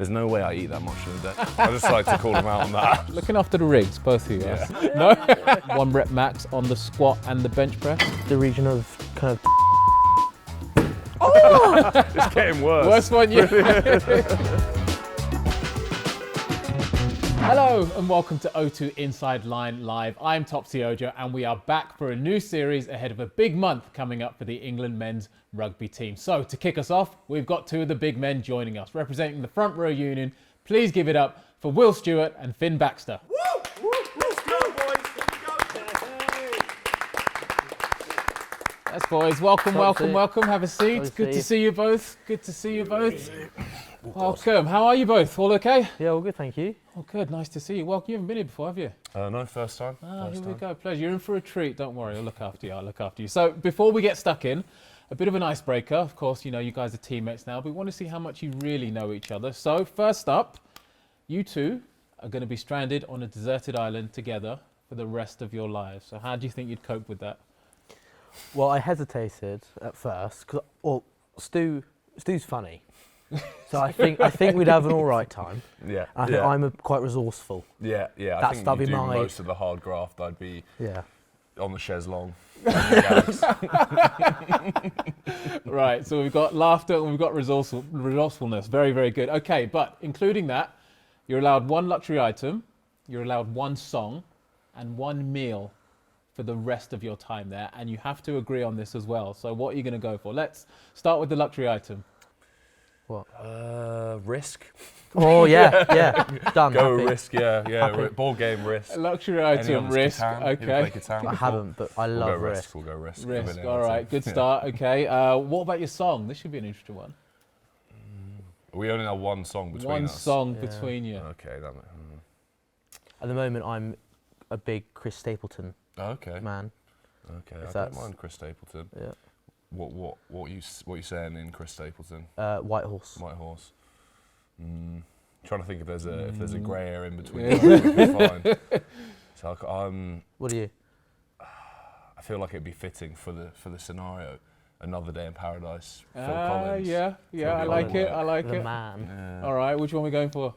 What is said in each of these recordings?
There's no way I eat that much in a day. I just like to call them out on that. Looking after the rigs, both of you. Yeah. No? 1 rep max on the squat and the bench press. The region of kind of. It's getting worse. Worst one yet. Hello and welcome to O2 Inside Line Live. I'm Topsy Ojo and we are back for a new series ahead of a big month coming up for the England men's rugby team. So to kick us off, we've got 2 of the big men joining us. Representing the front row union, please give it up for Will Stuart and Fin Baxter. Woo! Woo! Let's go, boys! Yes, boys. Welcome, welcome, Topsy. welcome. Have a seat. Nice to Good see to you. see you both. Good to see you both. Welcome. How are you both? All okay? Yeah, all good, thank you. Oh, good. Nice to see you. Well, you haven't been here before, have you? No, first time. Here we go. Pleasure. You're in for a treat. Don't worry. I'll look after you. I'll look after you. So before we get stuck in, a bit of an icebreaker. Of course, you know, you guys are teammates now, but we want to see how much you really know each other. So first up, you two are going to be stranded on a deserted island together for the rest of your lives. So how do you think you'd cope with that? Well, I hesitated at first because, Stu's funny, so I think we'd have an all right time. Yeah. I think I'm quite resourceful. Yeah. I think that'll you be do my- most of the hard graft. I'd be Yeah. on the chaise longue. Right, so we've got laughter and we've got resourcefulness. Very, very good. Okay, but including that, you're allowed 1 luxury item, you're allowed 1 song, and 1 meal for the rest of your time there. And you have to agree on this as well. So what are you going to go for? Let's start with the luxury item. What? Risk. Oh yeah, done. Go happy. risk. Yeah. Happy. Ball game risk. A luxury Anyone item, that's risk. Catan? You ever Okay. play Catan I before? haven't, but I We'll go love risk. risk. We'll go risk. Risk, Everything all else. right, good start. Okay, what about your song? This should be an interesting one. We only have 1 song between One us. song Yeah. between you. Okay. At the moment, I'm a big Chris Stapleton Okay. man. Okay. If I don't that's- mind Chris Stapleton. Yeah. What you saying in Chris Stapleton? White Horse. White Horse. Trying to think if there's a grey area in between. Yeah. that we can find. So What are you? I feel like it'd be fitting for the scenario. Another Day in Paradise. Phil Collins. Yeah, I like it. I like The it. man. Yeah. All right, which one are we going for?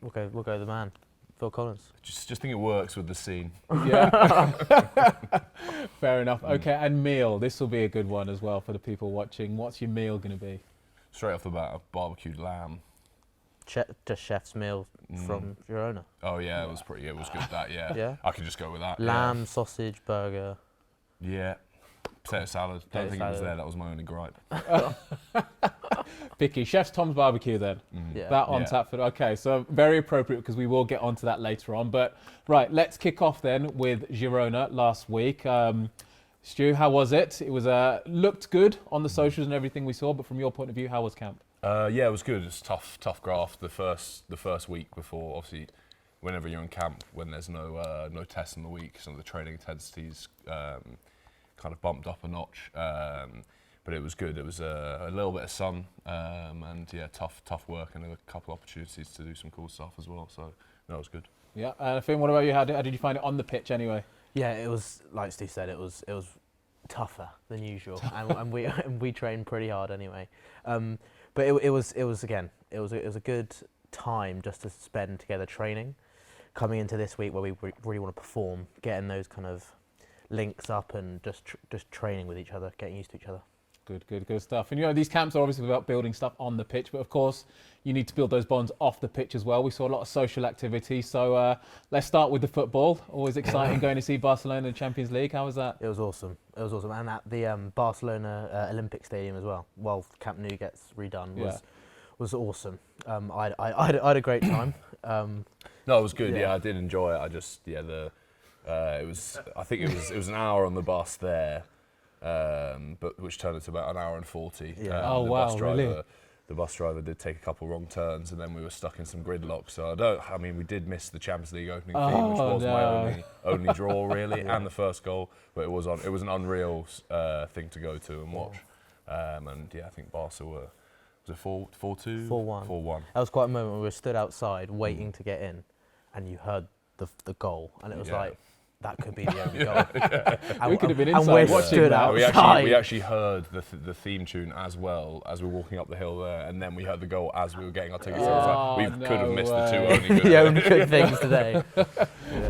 We'll go the man. Phil Collins. Just think it works with the scene. Yeah. Fair enough. Okay, and meal. This will be a good one as well for the people watching. What's your meal going to be? Straight off the bat, a barbecued lamb. Just chef's meal from Girona. Oh yeah, it was good. That yeah. Yeah. I could just go with that. Lamb, sausage, burger. Yeah. Potato salad. Don't Potato think it was salad. there. That was my only gripe. Picky. Chef's Tom's Barbecue then. Yeah. That on Yeah. tap for, okay, so very appropriate because we will get onto that later on. But right, let's kick off then with Girona last week. Stu, how was it? It was looked good on the socials and everything we saw, but from your point of view, how was camp? Yeah, it was good. It's tough graft. The first week before, obviously, whenever you're in camp, when there's no tests in the week, some of the training intensities kind of bumped up a notch. But it was good. It was a little bit of sun and yeah, tough work and a couple opportunities to do some cool stuff as well. So that was good. Yeah, Finn, what about you? How did you find it on the pitch anyway? Yeah, it was like Stu said. It was tougher than usual, and we trained pretty hard anyway. But it was a good time just to spend together training. Coming into this week where we really want to perform, getting those kind of links up and just training with each other, getting used to each other. Good stuff. And you know, these camps are obviously about building stuff on the pitch, but of course, you need to build those bonds off the pitch as well. We saw a lot of social activity. So let's start with the football. Always exciting going to see Barcelona in the Champions League. How was that? It was awesome. And at the Barcelona Olympic Stadium as well, while Camp Nou gets redone, was awesome. I had a great time. No, it was good. Yeah. Yeah, I did enjoy it. I just I think it was an hour on the bus there, but which turned into about an hour and 40. Yeah. Oh, wow, really? The bus driver did take a couple wrong turns, and then we were stuck in some gridlock. So we did miss the Champions League opening theme, which was my only draw really, and the first goal. But it was an unreal thing to go to and watch. And yeah, I think Barca were. Was it 4-2? 4-1. 4-1. That was quite a moment when we were stood outside waiting to get in, and you heard the goal, and it was like that could be the only goal. We could have been and inside we're watching stood that. We actually heard the theme tune as well as we were walking up the hill there, and then we heard the goal as we were getting our tickets. So I was like, we could have missed the two only good. The only good things today.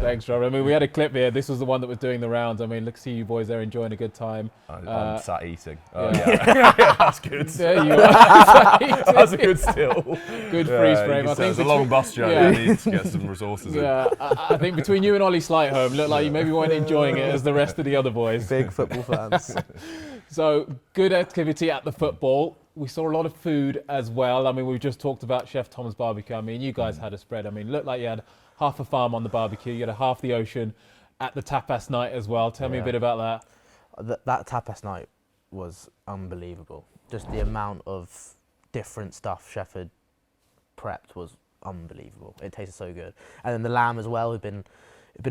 Thanks, Robert. I mean, we had a clip here. This was the one that was doing the rounds. I mean, look, see you boys there enjoying a good time. I'm sat eating. Yeah. That's good. There you are. That's a good still. Good freeze frame. I think it's a long bus journey. Yeah. I need to get some resources in. Yeah, I think between you and Ollie Slightholme, looked like you maybe weren't enjoying it as the rest of the other boys. Big football fans. So, good activity at the football. We saw a lot of food as well. I mean, we've just talked about Chef Tom's barbecue. I mean, you guys had a spread. I mean, looked like you had half a farm on the barbecue. You had half the ocean at the tapas night as well. Tell me a bit about that. That tapas night was unbelievable. Just the amount of different stuff Chef had prepped was unbelievable. It tasted so good. And then the lamb as well had been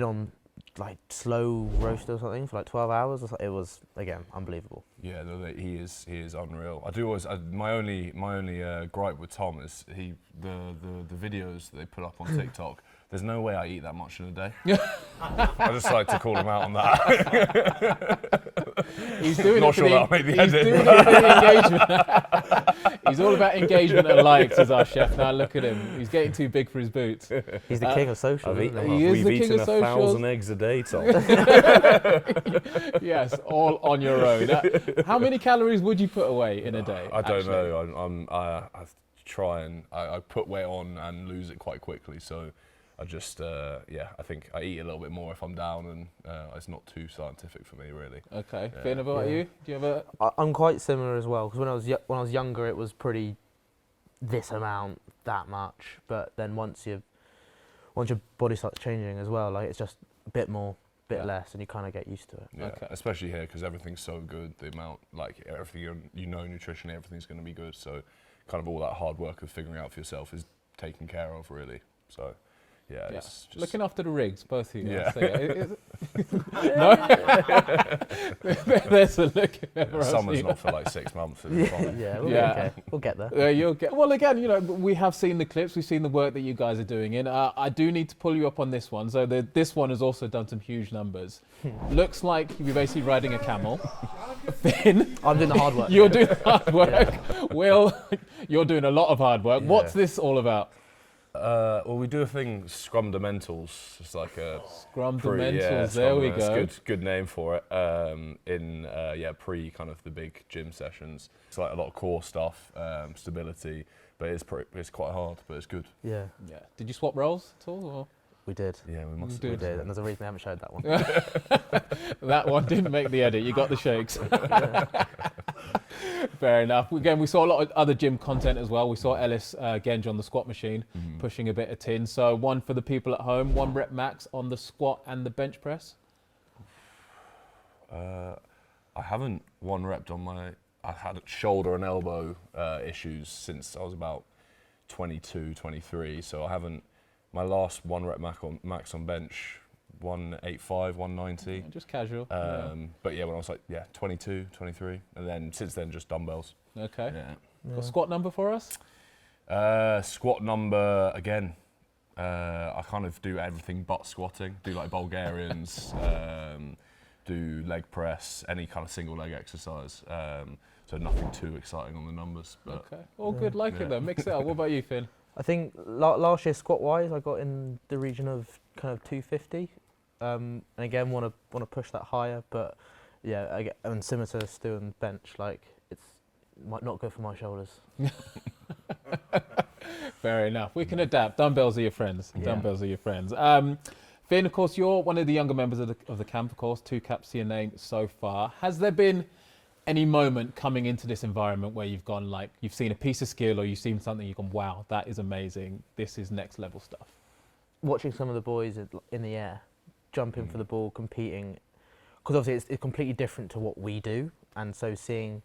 on like slow roast or something for like 12 hours. It was, again, unbelievable. Yeah, he is unreal. I do always my only gripe with Tom is the videos that they put up on TikTok. There's no way I eat that much in a day. I just like to call him out on that. He's doing Not it for sure the, that'll make the he's edit. doing it for the engagement. He's all about engagement and likes as our chef. Now look at him. He's getting too big for his boots. He's the king of social, isn't he? He is We've the king eaten of socials. 1,000 eggs a day, Tom. Yes, all on your own. How many calories would you put away in a day? I don't know. I try and I put weight on and lose it quite quickly. So I just I think I eat a little bit more if I'm down, and it's not too scientific for me really. Okay, Finn, about you? Do you have a? I'm quite similar as well, because when I was younger, it was pretty this amount, that much. But then once your body starts changing as well, like it's just a bit more, bit less, and you kind of get used to it. Yeah, Okay. especially here because everything's so good. The amount, like everything nutritionally, everything's going to be good. So kind of all that hard work of figuring out for yourself is taken care of really. So. Yeah, it's just looking after the rigs, both of you. Yeah. No? There's a look. Summer's not for like 6 months. It's fine. Yeah, we'll be okay. We'll get there. You'll get. Well, again, we have seen the clips. We've seen the work that you guys are doing. And I do need to pull you up on this one. So this one has also done some huge numbers. Looks like you're basically riding a camel. Finn, I'm doing the hard work. you're doing the hard work. Will, you're doing a lot of hard work. Yeah. What's this all about? Well, we do a thing, Scrumdamentals. It's like a Scrumdamentals. There we go. It's good name for it. Pre kind of the big gym sessions. It's like a lot of core stuff, stability, but it's quite hard, but it's good. Yeah, Yeah. Did you swap roles at all? Or? we did. Yeah, we must. We did, and there's a reason we haven't showed that one. That one didn't make the edit. You got the shakes. Fair enough. Again, we saw a lot of other gym content as well. We saw Ellis Genge on the squat machine, pushing a bit of tin. So one for the people at home, 1 rep max on the squat and the bench press. I haven't 1 repped on my. I've had shoulder and elbow issues since I was about 22, 23. So I haven't. My last 1 rep max on bench, 185, 190. Just casual. But yeah, when I was like 22, 23, and then since then just dumbbells. Okay. Yeah. Got a squat number for us? Squat number again. I kind of do everything but squatting. Do like Bulgarians, do leg press, any kind of single leg exercise. So nothing too exciting on the numbers. But Okay. All good, like it though. Mix it up. What about you, Finn? I think last year squat wise, I got in the region of kind of 250, and again want to push that higher. But yeah, and similar to Stu and bench, like it's not good for my shoulders. Fair enough. We can adapt. Dumbbells are your friends. Yeah. Dumbbells are your friends. Finn, of course, you're one of the younger members of the camp, of course. 2 caps to your name so far. Has there been any moment coming into this environment where you've gone like, you've seen a piece of skill or you've seen something, you've gone, wow, that is amazing. This is next level stuff. Watching some of the boys in the air, jumping for the ball, competing, because obviously it's completely different to what we do. And so seeing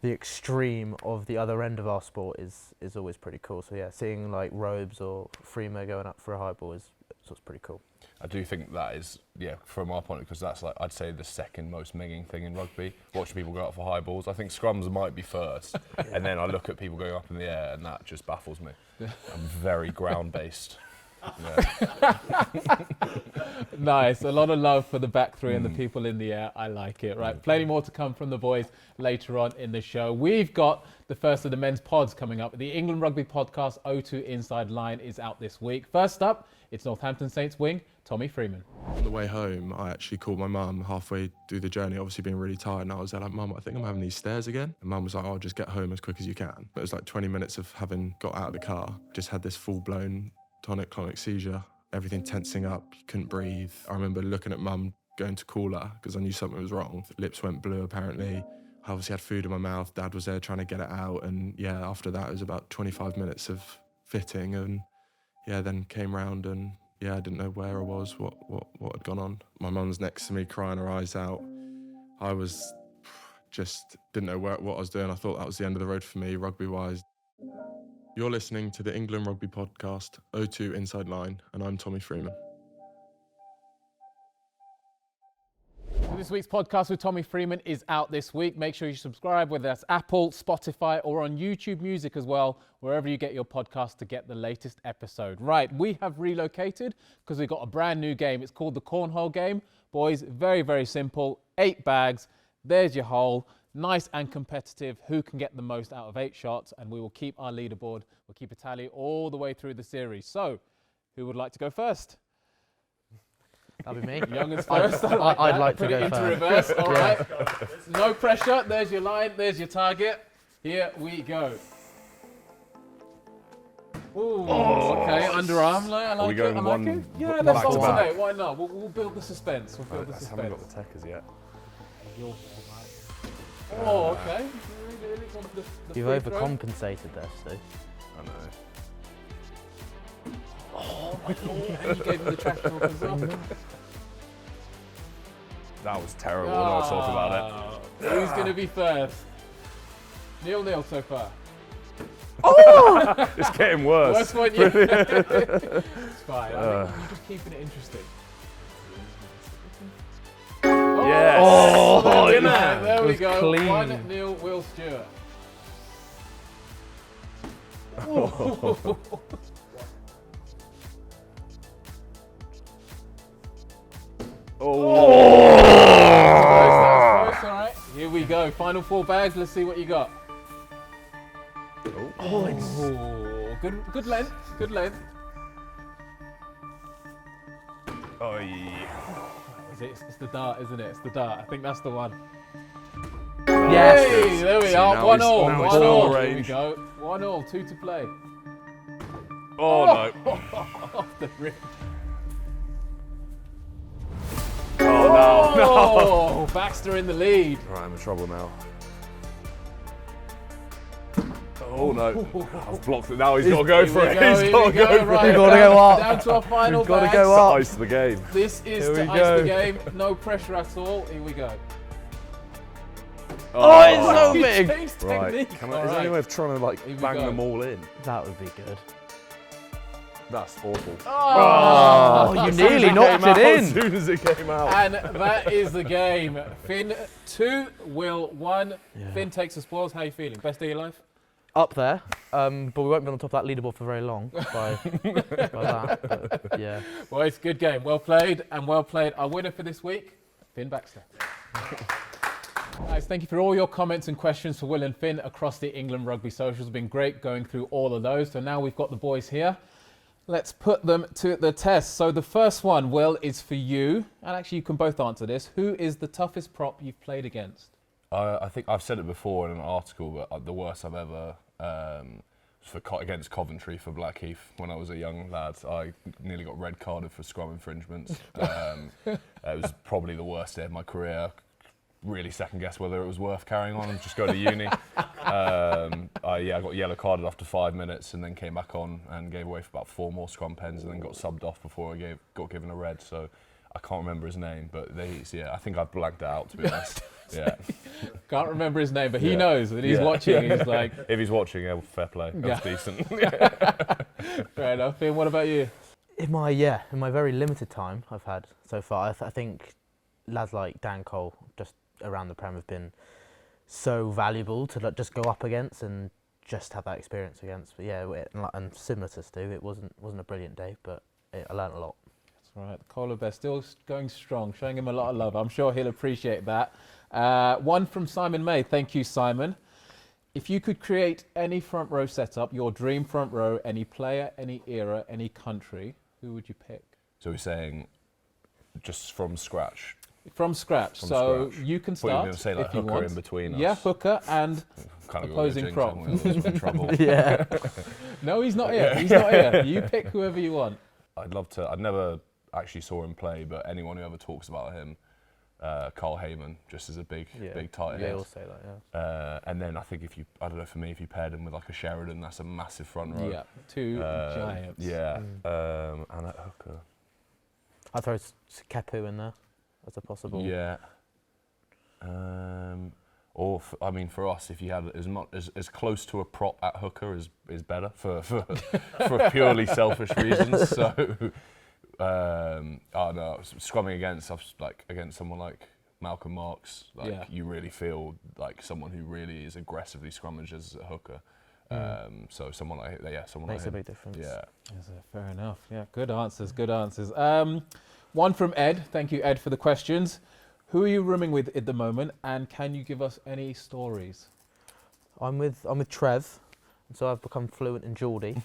the extreme of the other end of our sport is always pretty cool. So yeah, seeing like Robes or Freema going up for a high ball is pretty cool. I do think that is, from our point of view, because that's like, I'd say the second most minging thing in rugby, watching people go up for high balls. I think scrums might be first, and then I look at people going up in the air, and that just baffles me. I'm very ground-based. Nice. A lot of love for the back three and the people in the air. I like it. Right. Plenty more to come from the boys later on in the show. We've got the first of the men's pods coming up. The England Rugby podcast O2 Inside Line is out this week. First up, it's Northampton Saints wing, Tommy Freeman. On the way home, I actually called my mum halfway through the journey, obviously being really tired, and I was there like, Mum, I think I'm having these stairs again. And Mum was like, oh, just get home as quick as you can. But it was like 20 minutes of having got out of the car, just had this full-blown tonic-clonic seizure, everything tensing up, couldn't breathe. I remember looking at Mum, going to call her, because I knew something was wrong. Lips went blue, apparently. I obviously had food in my mouth, Dad was there trying to get it out, and yeah, after that it was about 25 minutes of fitting, and yeah, then came round and yeah, I didn't know where I was, what had gone on. My mum's next to me crying her eyes out. I was just didn't know what I was doing. I thought that was the end of the road for me, rugby-wise. You're listening to the England Rugby podcast, O2 Inside Line, and I'm Tommy Freeman. This week's podcast with Tommy Freeman is out this week. Make sure you subscribe, whether that's Apple, Spotify, or on YouTube Music as well, wherever you get your podcast to get the latest episode. Right, we have relocated because we've got a brand new game. It's called the Cornhole game. Boys, very, very simple. 8 bags. There's your hole. Nice and competitive. Who can get the most out of 8 shots? And we will keep our leaderboard. We'll keep a tally all the way through the series. So, who would like to go first? That'll be me. Youngers first. I'd like to Put go it into first. reverse. All right. No pressure. There's your line. There's your target. Here we go. Ooh, okay. Underarm. I like Are we going it. I one like it. Yeah, back let's to back? alternate. Why not? We'll build the suspense. We'll build the I haven't got suspense. the techers yet. Oh, okay. You really want the You've free throw? overcompensated there, Stu. I know. Oh, and you gave him the trash talk as well. That was terrible. When I was talking about it. Who's going to be first? 0-0 so far. It's getting worse. Worst one yet. It's fine. I think you're just keeping it interesting. Yes. Oh, yeah. there It we was go. clean. 1-0 Will Stuart. Oh. Close, all right. Here we go. Final 4 bags. Let's see what you got. Oh, good length. Good length. Oh, yeah. It's the dart, isn't it? It's the dart. I think that's the one. Yes. Hey, there we See, are. now 1-0. now it's 1-0. full Here we range. go. 1-0. 2 to play. Oh, no. Off the rim. Oh, no. Oh, Baxter in the lead. Right, I'm in trouble now. Oh, no. I've blocked it now. He's got to go for it. He's got to go for Right, it. Gotta go up. Down to our final Gotta bags. go up. Ice the game. This is Here to we ice go. the game. No pressure at all. Here we go. Oh, it's so He big. changed Right. technique. Is there All any right. way of trying to, like, Here we bang go. them all in? That would be good. That's awful. Oh, you nearly knocked it As in. soon as it came out. And that is the game. Finn 2, Will 1. Yeah. Finn takes the spoils. How are you feeling? Best day of your life? Up there, but we won't be on the top of that leaderboard for very long by that. But yeah. Well, it's a good game. Well played and well played. Our winner for this week, Finn Baxter. Guys, thank you for all your comments and questions for Will and Finn across the England Rugby socials. It's been great going through all of those. So now we've got the boys here. Let's put them to the test. So the first one, Will, is for you. And actually, you can both answer this. Who is the toughest prop you've played against? I think I've said it before in an article, but the worst I've ever was against Coventry for Blackheath when I was a young lad. I nearly got red carded for scrum infringements. It was probably the worst day of my career. Really second guessed whether it was worth carrying on and just go to uni. I got yellow carded after 5 minutes and then came back on and gave away for about 4 more scrum pens and then got subbed off before I got given a red. So I can't remember his name, but I think I blanked it out, to be honest. Yeah. Can't remember his name, but he Yeah. knows that he's Yeah. watching. He's like, If he's watching, yeah, fair play. Yeah. That's decent. fair enough. Finn, what about you? In my very limited time I've had so far, I think lads like Dan Cole just around the Prem have been so valuable to just go up against and just have that experience against. But yeah, and similar to Stu, it wasn't a brilliant day, but I learned a lot. That's right. The Koala Bear still going strong, showing him a lot of love. I'm sure he'll appreciate that. One from Simon May. Thank you, Simon. If you could create any front row setup, your dream front row, any player, any era, any country, who would you pick? So we're saying just from scratch. From scratch. From so scratch. you can Thought you were start gonna say like if you hooker want. in between Yeah, us. hooker and Kind of opposing prop. in trouble. Yeah. no, he's not here. He's not here. You pick whoever you want. I'd love to. I never actually saw him play, but anyone who ever talks about him, Carl Heyman, just as a big tight They end. all say that, yeah. And then I think I don't know, for me, if you paired him with like a Sheridan, that's a massive front row. Yeah, two giants. Yeah, and at hooker. I'd throw Kepu in there as a possible. Yeah. I mean, for us, if you had as close to a prop at hooker is better for purely selfish reasons. So, I don't know, scrumming against someone like Malcolm Marks, you really feel like someone who really is aggressively scrummages at hooker. So someone like someone Makes like him. a big difference. Yeah. Fair enough. Yeah, good answers. Good answers. One from Ed. Thank you, Ed, for the questions. Who are you rooming with at the moment, and can you give us any stories? I'm with Trev, so I've become fluent in Geordie.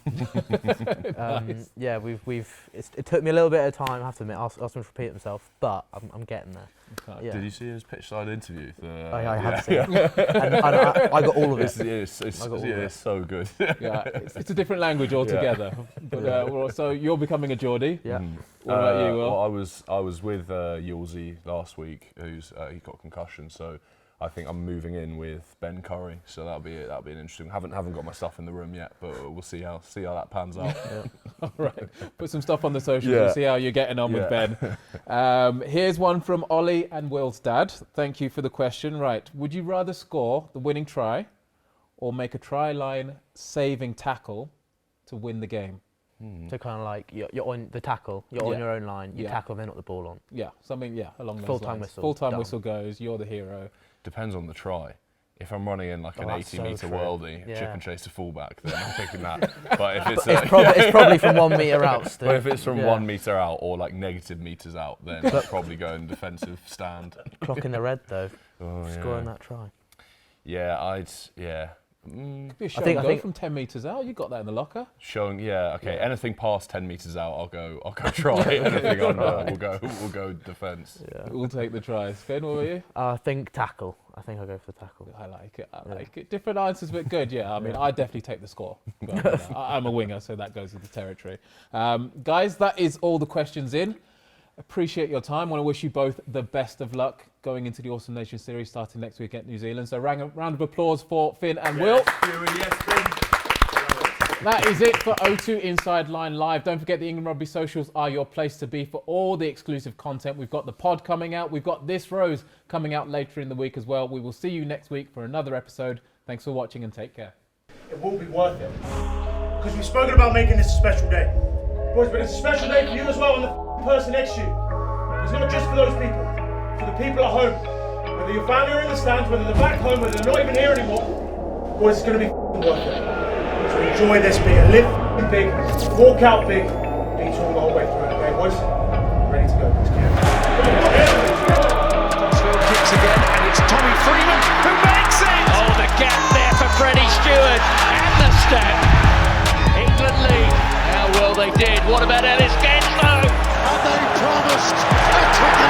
Nice. Yeah, it took me a little bit of time. I have to admit, ask him to repeat himself, but I'm getting there. Okay. Yeah. Did you see his pitch side interview? I have seen it. And I got all of it. It's so good. Yeah, it's a different language altogether. But so you're becoming a Geordie. Yeah. What about you, Will? Well, I was with Yulsey last week, who's he got a concussion, so I think I'm moving in with Ben Curry, so that'll be an interesting. Haven't got my stuff in the room yet, but we'll see how that pans out. All right, put some stuff on the socials. Yeah. We'll see how you're getting on with Ben. Here's one from Ollie and Will's dad. Thank you for the question. Right, would you rather score the winning try, or make a try line saving tackle to win the game? So kind of like you're on the tackle, you're on your own line, you tackle, then not the ball on. Yeah, something along those Full-time lines. whistle. Full-time Done. whistle goes. You're the hero. Depends on the try. If I'm running in like an that's 80-metre so true. worldie, chip Yeah. and chase to fullback, then I'm picking that. But if it's It's probably from 1 metre out still. but if it's from Yeah. 1 metre out or like negative metres out, then I'd probably go in defensive stand. Clock in the red though, Oh, scoring that try. Yeah, Could be a show I think- and I go think- from 10 metres out. You got that in the locker. showing. Yeah, okay. Anything past 10 metres out, I'll go try. Anything under, we'll go defence. Yeah. We'll take the tries. Ben, what were you? I think tackle. I think I'll go for the tackle. I like it. I like it. Different answers, but good. Yeah, I mean, I definitely take the score. I'm a winger, so that goes with the territory. Guys, that is all the questions in. Appreciate your time. Want to wish you both the best of luck going into the Awesome Nation Series starting next week at New Zealand. So round of applause for Finn and Will. That is it for O2 Inside Line Live. Don't forget the England Rugby socials are your place to be for all the exclusive content. We've got the pod coming out. We've got This Rose coming out later in the week as well. We will see you next week for another episode. Thanks for watching and take care. It will be worth it. Because we've spoken about making this a special day. Boys, but it's a special day for you as well and the person next to you. It's not just for those people. For the people at home. Whether your family are in the stands, whether they're back home, whether they're not even here anymore. Boys, it's going to be worth it. So enjoy this big, live big, walk out big, beat you all the whole way through. Okay, boys? Ready to go. Let's go. Kicks again, and it's Tommy Freeman who makes it! Oh, the gap there for Freddie Stewart, and the step. England lead. How well they did. What about Ellis Genslow? And they promised a ticket.